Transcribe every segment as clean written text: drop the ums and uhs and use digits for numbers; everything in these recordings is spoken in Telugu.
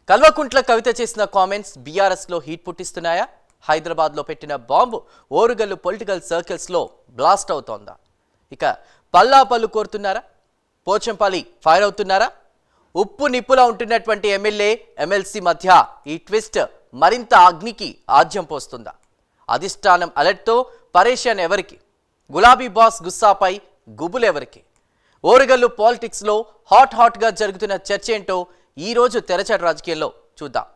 కల్వకుంట్ల కవిత చేసిన కామెంట్స్ బీఆర్ఎస్ లో హీట్ పుట్టిస్తున్నాయా? హైదరాబాద్ లో పెట్టిన బాంబు ఓరుగల్లు పొలిటికల్ సర్కిల్స్ లో బ్లాస్ట్ అవుతోందా? ఇక పల్లా పల్లు కోరుతున్నారా? పోచంపల్లి ఫైర్ అవుతున్నారా? ఉప్పు నిప్పులా ఉంటున్నటువంటి ఎమ్మెల్యే ఎమ్మెల్సీ మధ్య ఈ ట్విస్ట్ మరింత అగ్నికి ఆజ్యం పోస్తుందా? అధిష్టానం అలర్ట్తో పరేషాన్ ఎవరికి? గులాబీ బాస్ గుస్సాపై గుబులెవరికి? ఓరుగల్లు పాలిటిక్స్ లో హాట్ గా జరుగుతున్న చర్చ ఏంటో ఈ రోజు తెరచాటు రాజకీయాల్లో చూద్దాం.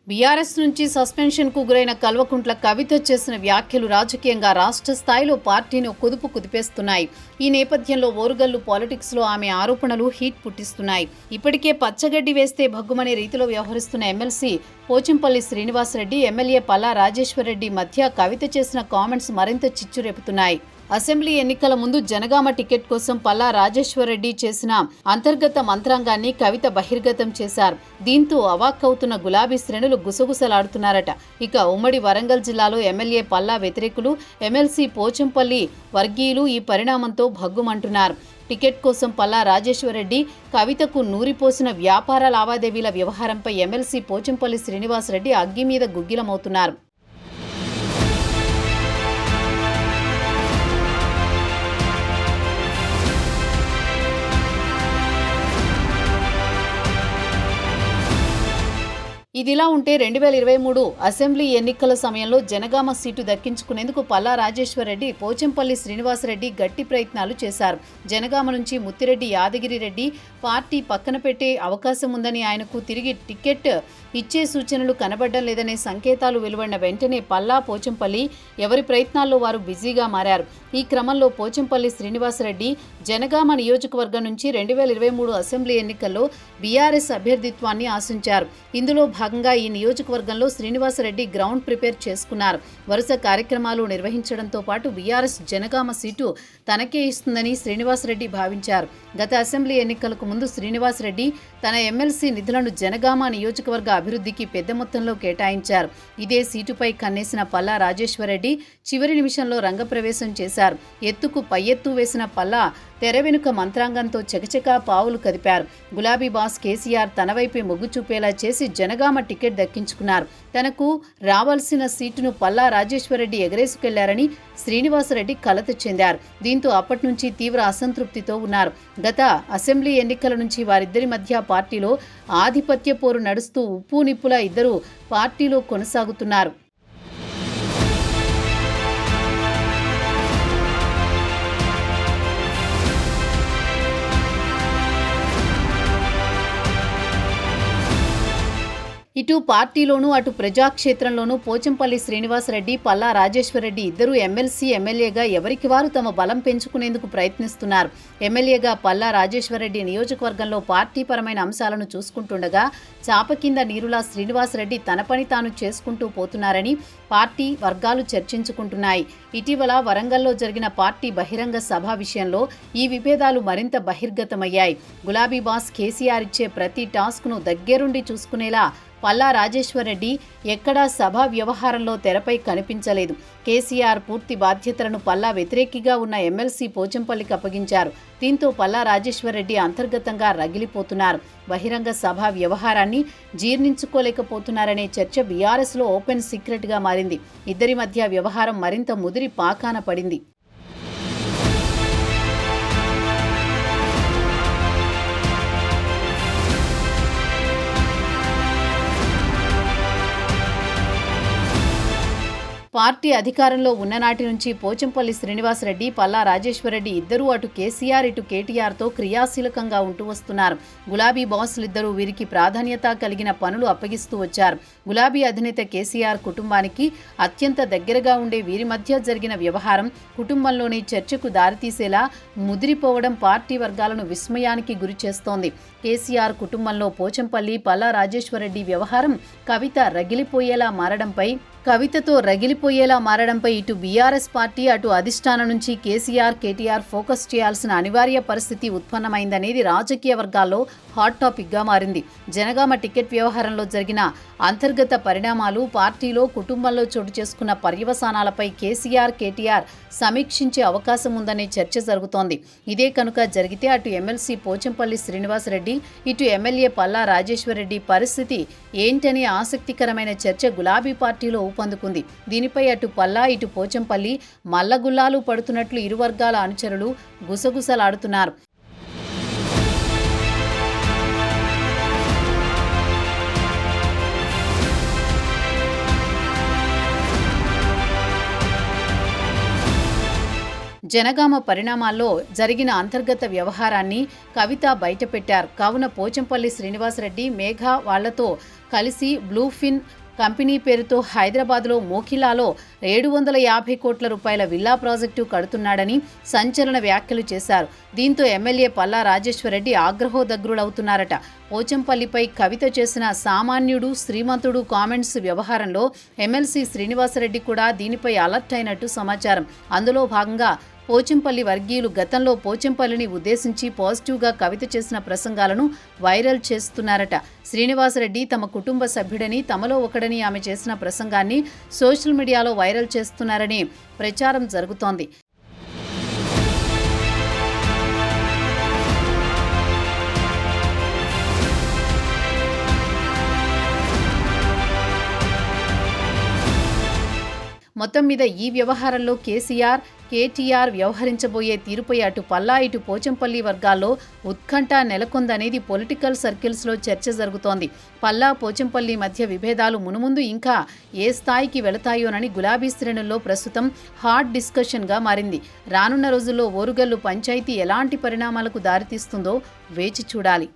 బీఆర్ఎస్ నుంచి సస్పెన్షన్కు గురైన కల్వకుంట్ల కవిత చేసిన వ్యాఖ్యలు రాజకీయంగా రాష్ట్ర స్థాయిలో పార్టీని కుదుపు కుదిపేస్తున్నాయి. ఈ నేపథ్యంలో ఓరుగల్లు పాలిటిక్స్లో ఆమె ఆరోపణలు హీట్ పుట్టిస్తున్నాయి. ఇప్పటికే పచ్చగడ్డి వేస్తే భగ్గుమనే రీతిలో వ్యవహరిస్తున్న ఎమ్మెల్సీ పోచంపల్లి శ్రీనివాసరెడ్డి, ఎమ్మెల్యే పల్లా రాజేశ్వరరెడ్డి మధ్య కవిత చేసిన కామెంట్స్ మరింత చిచ్చురేపుతున్నాయి. అసెంబ్లీ ఎన్నికల ముందు జనగామ టికెట్ కోసం పల్లా రాజేశ్వరరెడ్డి చేసిన అంతర్గత మంత్రాంగాన్ని కవిత బహిర్గతం చేశారు. దీంతో అవాక్కవుతున్న గులాబీ శ్రేణులు గుసగుసలాడుతున్నారట. ఇక ఉమ్మడి వరంగల్ జిల్లాలో ఎమ్మెల్యే పల్లా వ్యతిరేకులు, ఎమ్మెల్సీ పోచంపల్లి వర్గీయులు ఈ పరిణామంతో భగ్గుమంటున్నారు. టికెట్ కోసం పల్లా రాజేశ్వరరెడ్డి కవితకు నూరిపోసిన వ్యాపార లావాదేవీల వ్యవహారంపై ఎమ్మెల్సీ పోచంపల్లి శ్రీనివాసరెడ్డి అగ్గి మీద గుగ్గిలమవుతున్నారు. ఇదిలా ఉంటే 2023 అసెంబ్లీ ఎన్నికల సమయంలో జనగామ సీటు దక్కించుకునేందుకు పల్లా రాజేశ్వరరెడ్డి, పోచంపల్లి శ్రీనివాసరెడ్డి గట్టి ప్రయత్నాలు చేశారు. జనగామ నుంచి ముత్తిరెడ్డి యాదగిరి రెడ్డి పార్టీ పక్కన పెట్టే అవకాశం ఉందని, ఆయనకు తిరిగి టికెట్ ఇచ్చే సూచనలు కనబడడం లేదనే సంకేతాలు వెలువడిన వెంటనే పల్లా, పోచంపల్లి ఎవరి ప్రయత్నాల్లో వారు బిజీగా మారారు. ఈ క్రమంలో పోచంపల్లి శ్రీనివాసరెడ్డి జనగామ నియోజకవర్గం నుంచి 2023 అసెంబ్లీ ఎన్నికల్లో బీఆర్ఎస్ అభ్యర్థిత్వాన్ని ఆశించారు. ఇందులో భాగంగా ఈ నియోజకవర్గంలో శ్రీనివాసరెడ్డి గ్రౌండ్ ప్రిపేర్ చేసుకున్నారు. వరుస కార్యక్రమాలు నిర్వహించడంతో పాటు బీఆర్ఎస్ జనగామ సీటు తనకే ఇస్తుందని శ్రీనివాసరెడ్డి భావించారు. గత అసెంబ్లీ ఎన్నికలకు ముందు శ్రీనివాసరెడ్డి తన ఎమ్మెల్సీ నిధులను జనగామ నియోజకవర్గ అభివృద్ధికి పెద్ద మొత్తంలో కేటాయించారు. ఇదే సీటుపై కన్నేసిన పల్లా రాజేశ్వరరెడ్డి చివరి నిమిషంలో రంగప్రవేశం చేశారు. ఎత్తుకు పై ఎత్తు వేసిన పల్లా తెర వెనుక మంత్రాంగంతో చకచకా పావులు కదిపారు. గులాబీ బాస్ కేసీఆర్ తన వైపే మొగ్గు చూపేలా చేసి జనగామ టికెట్ దక్కించుకున్నారు. తనకు రావాల్సిన సీటును పల్లా రాజేశ్వరరెడ్డి ఎగరేసుకెళ్లారని శ్రీనివాసరెడ్డి కలత చెందారు. దీంతో అప్పటి నుంచి తీవ్ర అసంతృప్తితో ఉన్నారు. గత అసెంబ్లీ ఎన్నికల నుంచి వారిద్దరి మధ్య పార్టీలో ఆధిపత్య పోరు నడుస్తూ ఉప్పు నిప్పులా ఇద్దరు పార్టీలో కొనసాగుతున్నారు. ఇటు పార్టీలోనూ అటు ప్రజాక్షేత్రంలోనూ పోచంపల్లి శ్రీనివాసరెడ్డి, పల్లా రాజేశ్వరరెడ్డి ఇద్దరూ ఎమ్మెల్సీ, ఎమ్మెల్యేగా ఎవరికి వారు తమ బలం పెంచుకునేందుకు ప్రయత్నిస్తున్నారు. ఎమ్మెల్యేగా పల్లా రాజేశ్వరరెడ్డి నియోజకవర్గంలో పార్టీపరమైన అంశాలను చూసుకుంటుండగా, చాప కింద నీరులా శ్రీనివాసరెడ్డి తన పని తాను చేసుకుంటూ పోతున్నారని పార్టీ వర్గాలు చర్చించుకుంటున్నాయి. ఇటీవల వరంగల్లో జరిగిన పార్టీ బహిరంగ సభ విషయంలో ఈ విభేదాలు మరింత బహిర్గతమయ్యాయి. గులాబీ బాస్ కేసీఆర్ ఇచ్చే ప్రతి టాస్క్ను దగ్గరుండి చూసుకునేలా పల్లా రాజేశ్వరరెడ్డి ఎక్కడా సభా వ్యవహారంలో తెరపై కనిపించలేదు. కేసీఆర్ పూర్తి బాధ్యతలను పల్లా వ్యతిరేకిగా ఉన్న ఎమ్మెల్సీ పోచంపల్లికి అప్పగించారు. దీంతో పల్లా రాజేశ్వరరెడ్డి అంతర్గతంగా రగిలిపోతున్నారు. బహిరంగ సభా వ్యవహారాన్ని జీర్ణించుకోలేకపోతున్నారనే చర్చ బీఆర్ఎస్లో ఓపెన్ సీక్రెట్గా మారింది. ఇద్దరి మధ్య వ్యవహారం మరింత ముదిరి పాకాన పడింది. పార్టీ అధికారంలో ఉన్ననాటి నుంచి పోచంపల్లి శ్రీనివాసరెడ్డి, పల్లా రాజేశ్వరరెడ్డి ఇద్దరూ అటు కేసీఆర్ ఇటు కేటీఆర్తో క్రియాశీలకంగా ఉంటూ వస్తున్నారు. గులాబీ బాసులిద్దరూ వీరికి ప్రాధాన్యత కలిగిన పనులు అప్పగిస్తూ వచ్చారు. గులాబీ అధినేత కేసీఆర్ కుటుంబానికి అత్యంత దగ్గరగా ఉండే వీరి మధ్య జరిగిన వ్యవహారం కుటుంబంలోని చర్చకు దారితీసేలా ముదిరిపోవడం పార్టీ వర్గాలను విస్మయానికి గురి చేస్తోంది. కేసీఆర్ కుటుంబంలో పోచంపల్లి, పల్లా రాజేశ్వరరెడ్డి వ్యవహారం కవితతో రగిలిపోయేలా మారడంపై ఇటు బీఆర్ఎస్ పార్టీ అటు అధిష్టానం నుంచి కేసీఆర్, కేటీఆర్ ఫోకస్ చేయాల్సిన అనివార్య పరిస్థితి ఉత్పన్నమైందనేది రాజకీయ వర్గాల్లో హాట్ టాపిక్గా మారింది. జనగామ టికెట్ వ్యవహారంలో జరిగిన అంతర్గత పరిణామాలు, పార్టీలో కుటుంబంలో చోటు చేసుకున్న పర్యవసానాలపై కేసీఆర్, కేటీఆర్ సమీక్షించే అవకాశం ఉందనే చర్చ జరుగుతోంది. ఇదే కనుక జరిగితే అటు ఎమ్మెల్సీ పోచంపల్లి శ్రీనివాసరెడ్డి, ఇటు ఎమ్మెల్యే పల్లా రాజేశ్వరరెడ్డి పరిస్థితి ఏంటనే ఆసక్తికరమైన చర్చ గులాబీ పార్టీలో ఊపందుకుంది. దీనిపై అటు పల్లా, ఇటు పోచంపల్లి మల్లగుల్లాలు పడుతున్నట్లు ఇరు వర్గాల అనుచరులు గుసగుసలాడుతున్నారు. జనగామ పరిణామాల్లో జరిగిన అంతర్గత వ్యవహారాన్ని కవిత బయటపెట్టారు. కావున పోచంపల్లి శ్రీనివాసరెడ్డి, మేఘ వాళ్లతో కలిసి బ్లూఫిన్ కంపెనీ పేరుతో హైదరాబాద్లో మోకిలాలో 750 కోట్ల రూపాయల విల్లా ప్రాజెక్టు కడుతున్నాడని సంచలన వ్యాఖ్యలు చేశారు. దీంతో ఎమ్మెల్యే పల్లా రాజేశ్వరరెడ్డి ఆగ్రహోదగ్రులవుతున్నారట. పోచంపల్లిపై కవిత చేసిన సామాన్యుడు శ్రీమంతుడు కామెంట్స్ వ్యవహారంలో ఎమ్మెల్సీ శ్రీనివాసరెడ్డి కూడా దీనిపై అలర్ట్ అయినట్టు సమాచారం. అందులో భాగంగా పోచంపల్లి వర్గీయులు గతంలో పోచంపల్లిని ఉద్దేశించి పాజిటివ్గా కవిత చేసిన ప్రసంగాలను వైరల్ చేస్తున్నారట. శ్రీనివాసరెడ్డి తమ కుటుంబ సభ్యుడని, తమలో ఒకడని ఆమె చేసిన ప్రసంగాన్ని సోషల్ మీడియాలో వైరల్ చేస్తున్నారని ప్రచారం జరుగుతోంది. మొత్తం మీద ఈ వ్యవహారంలో కేసీఆర్, కేటీఆర్ వ్యవహరించబోయే తీరుపై అటు పల్లా, ఇటు పోచంపల్లి వర్గాల్లో ఉత్కంఠ నెలకొందనేది పొలిటికల్ సర్కిల్స్లో చర్చ జరుగుతోంది. పల్లా, పోచంపల్లి మధ్య విభేదాలు మునుముందు ఇంకా ఏ స్థాయికి వెళతాయోనని గులాబీ శ్రేణుల్లో ప్రస్తుతం హాట్ డిస్కషన్గా మారింది. రానున్న రోజుల్లో ఓరుగల్లు పంచాయతీ ఎలాంటి పరిణామాలకు దారితీస్తుందో వేచి చూడాలి.